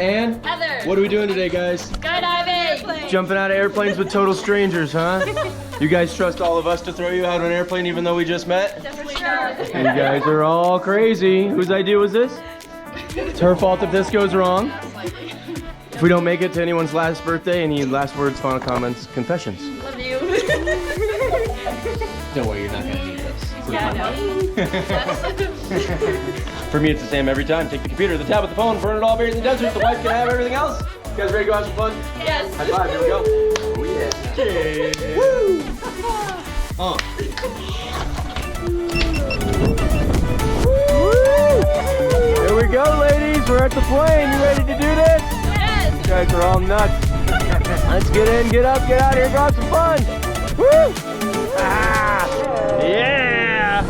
And Heather. what are we doing today, guys? Skydiving. Jumping out of airplanes with total strangers, huh? You guys trust all of us to throw you out of an airplane even though we just met? For sure. You guys are all crazy. Whose idea was this? It's her fault if this goes wrong. If we don't make it to anyone's last birthday, any last words, final comments, confessions? Love you. Don't worry, you're not gonna need this. Yeah, I know. For me, it's the same every time. Take the computer, the tablet, the phone, burn it all, bury it in the desert. The wife can have everything else. You guys ready to go have some fun? Yes. High five, here we go. Oh yeah. Cheers. Woo! Here we go, ladies. We're at the plane. You ready to do this? Yes. You guys are all nuts. Let's get in, get up, get out of here, go have some fun. Woo! Ah! Yeah!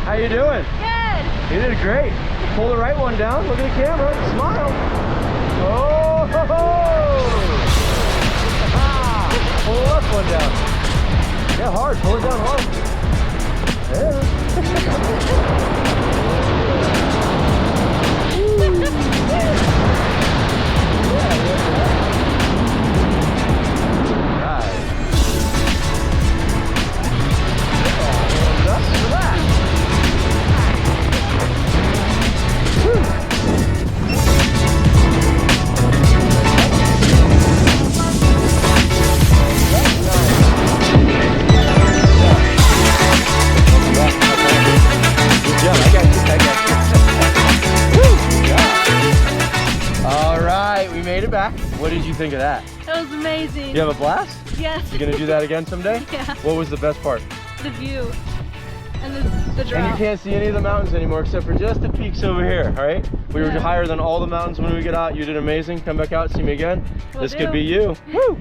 How you doing? Good. You did great. Pull the right one down. Look at the camera. Smile. Oh! Ho, ho. Pull the left one down. Yeah, hard. Pull it down hard. Yeah. Back. What did you think of that? That was amazing. You have a blast? Yes. You gonna do that again someday? Yeah. What was the best part? The view and the drop. And you can't see any of the mountains anymore except for just the peaks over here, all right? We were higher than all the mountains when we get out. You did amazing. Come back out, see me again. Will This do. could be you. Woo!